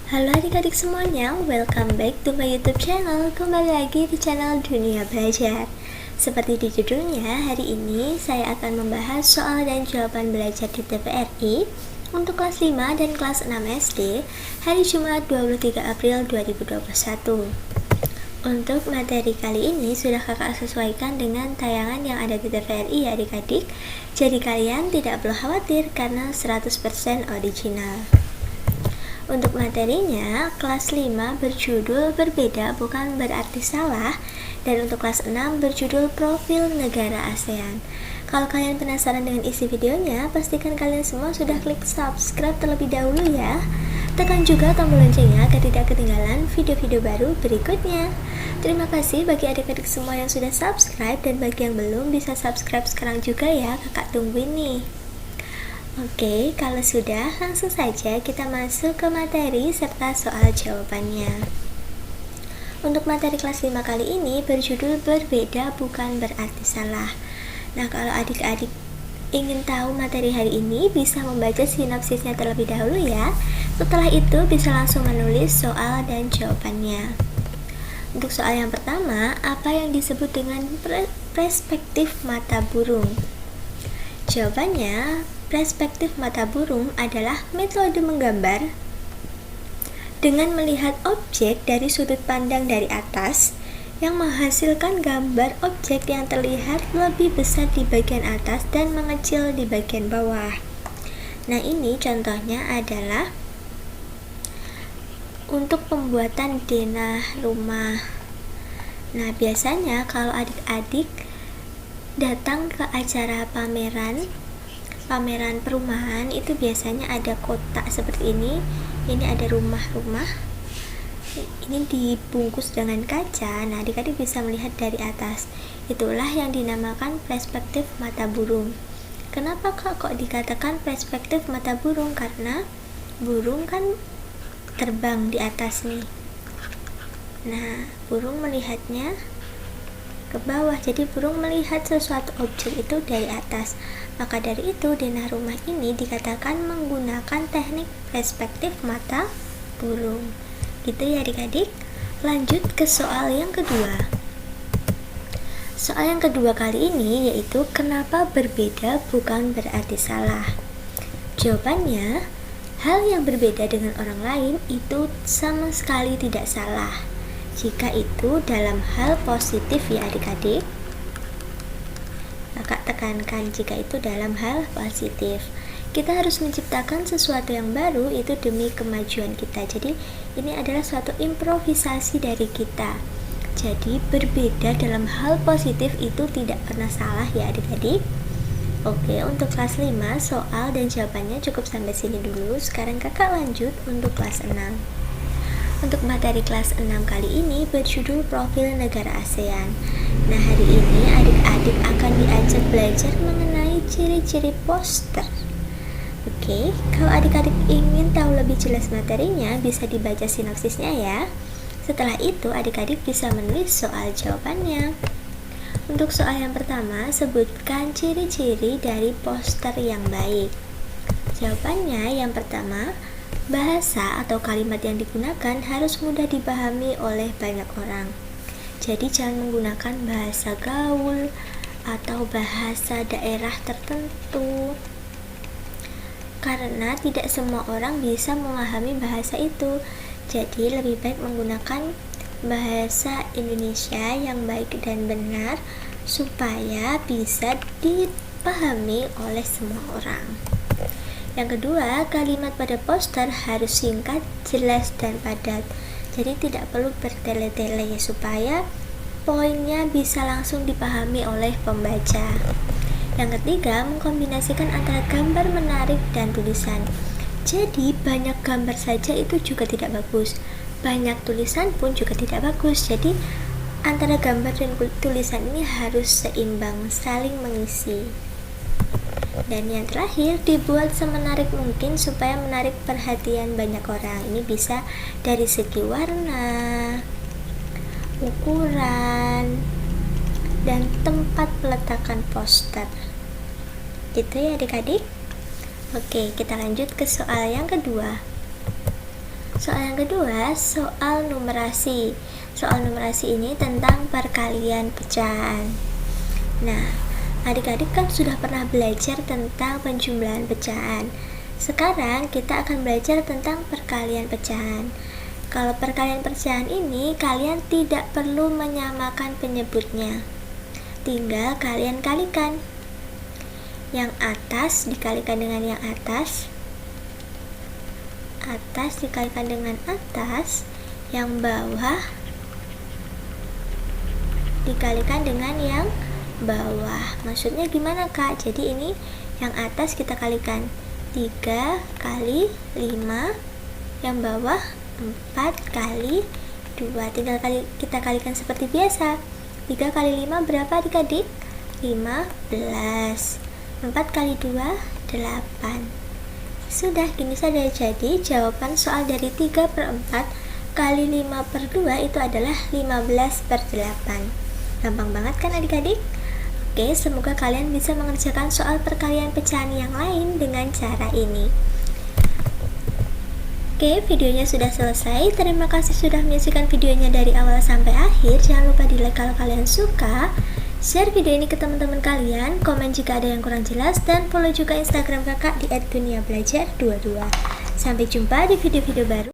Halo adik-adik semuanya, welcome back to my YouTube channel. Kembali lagi di channel Dunia Belajar. Seperti di judulnya, hari ini saya akan membahas soal dan jawaban belajar di TVRI untuk kelas 5 dan kelas 6 SD hari Jumat 23 April 2021. Untuk materi kali ini sudah kakak sesuaikan dengan tayangan yang ada di TVRI ya adik-adik. Jadi kalian tidak perlu khawatir karena 100% original. Untuk materinya, kelas 5 berjudul Berbeda Bukan Berarti Salah, dan untuk kelas 6 berjudul Profil Negara ASEAN. Kalau kalian penasaran dengan isi videonya, pastikan kalian semua sudah klik subscribe terlebih dahulu ya. Tekan juga tombol loncengnya agar tidak ketinggalan video-video baru berikutnya. Terima kasih bagi adik-adik semua yang sudah subscribe, dan bagi yang belum bisa subscribe sekarang juga ya, kakak tungguin nih. Oke, kalau sudah, langsung saja kita masuk ke materi serta soal jawabannya. Untuk materi kelas 5 kali ini berjudul Berbeda Bukan Berarti Salah. Nah, kalau adik-adik ingin tahu materi hari ini, bisa membaca sinopsisnya terlebih dahulu ya. Setelah itu bisa langsung menulis soal dan jawabannya. Untuk soal yang pertama, apa yang disebut dengan perspektif mata burung? Jawabannya, perspektif mata burung adalah metode menggambar dengan melihat objek dari sudut pandang dari atas yang menghasilkan gambar objek yang terlihat lebih besar di bagian atas dan mengecil di bagian bawah. Nah, ini contohnya adalah untuk pembuatan denah rumah. Nah, biasanya kalau adik-adik datang ke acara pameran perumahan, itu biasanya ada kotak seperti ini ada rumah-rumah, ini dibungkus dengan kaca. Nah, adik-adik bisa melihat dari atas. Itulah yang dinamakan perspektif mata burung. Kenapa kok dikatakan perspektif mata burung? Karena burung kan terbang di atas nih. Nah, burung melihatnya ke bawah, jadi burung melihat sesuatu objek itu dari atas. Maka dari itu denah rumah ini dikatakan menggunakan teknik perspektif mata burung. Gitu ya adik-adik. Lanjut ke soal yang kedua. Soal yang kedua kali ini yaitu kenapa berbeda bukan berarti salah. Jawabannya, hal yang berbeda dengan orang lain itu sama sekali tidak salah jika itu dalam hal positif ya adik-adik. Kakak tekankan jika itu dalam hal positif. Kita harus menciptakan sesuatu yang baru itu demi kemajuan kita. Jadi ini adalah suatu improvisasi dari kita. Jadi berbeda dalam hal positif itu tidak pernah salah ya adik-adik. Oke, untuk kelas 5 soal dan jawabannya cukup sampai sini dulu. Sekarang kakak lanjut untuk kelas 6. Untuk materi kelas 6 kali ini berjudul Profil Negara ASEAN. Nah, hari ini adik-adik akan diajak belajar mengenai ciri-ciri poster. Oke, kalau adik-adik ingin tahu lebih jelas materinya, bisa dibaca sinopsisnya ya. Setelah itu, adik-adik bisa menulis soal jawabannya. Untuk soal yang pertama, sebutkan ciri-ciri dari poster yang baik. Jawabannya yang pertama, bahasa atau kalimat yang digunakan harus mudah dipahami oleh banyak orang. Jadi jangan menggunakan bahasa gaul atau bahasa daerah tertentu, karena tidak semua orang bisa memahami bahasa itu. Jadi lebih baik menggunakan bahasa Indonesia yang baik dan benar supaya bisa dipahami oleh semua orang. Yang kedua, kalimat pada poster harus singkat, jelas, dan padat. Jadi tidak perlu bertele-tele supaya poinnya bisa langsung dipahami oleh pembaca. Yang ketiga, mengkombinasikan antara gambar menarik dan tulisan. Jadi banyak gambar saja itu juga tidak bagus, banyak tulisan pun juga tidak bagus. Jadi antara gambar dan tulisan ini harus seimbang, saling mengisi. Dan yang terakhir, dibuat semenarik mungkin supaya menarik perhatian banyak orang. Ini bisa dari segi warna, ukuran, dan tempat peletakan poster. Gitu ya adik-adik. Oke, kita lanjut ke soal yang kedua. Soal yang kedua, soal numerasi. Soal numerasi ini tentang perkalian pecahan. Nah, adik-adik kan sudah pernah belajar tentang penjumlahan pecahan. Sekarang kita akan belajar tentang perkalian pecahan. Kalau perkalian pecahan ini, kalian tidak perlu menyamakan penyebutnya. Tinggal kalian kalikan. Yang atas dikalikan dengan yang atas dikalikan dengan atas, yang bawah dikalikan dengan yang bawah. Maksudnya gimana, Kak? Jadi ini yang atas kita kalikan 3 kali 5, yang bawah 4 kali 2. Tinggal kita kalikan seperti biasa. 3 kali 5 berapa adik-adik? 15. 4 kali 2 8. Sudah, gini saja. Jadi jawaban soal dari 3/4 kali 5/2 itu adalah 15/8. Gampang banget kan adik-adik? Oke, semoga kalian bisa mengerjakan soal perkalian pecahan yang lain dengan cara ini. Oke, videonya sudah selesai. Terima kasih sudah menyaksikan videonya dari awal sampai akhir. Jangan lupa di like kalau kalian suka, share video ini ke teman-teman kalian, komen jika ada yang kurang jelas, dan follow juga Instagram kakak di @duniabelajar22. Sampai jumpa di video-video baru.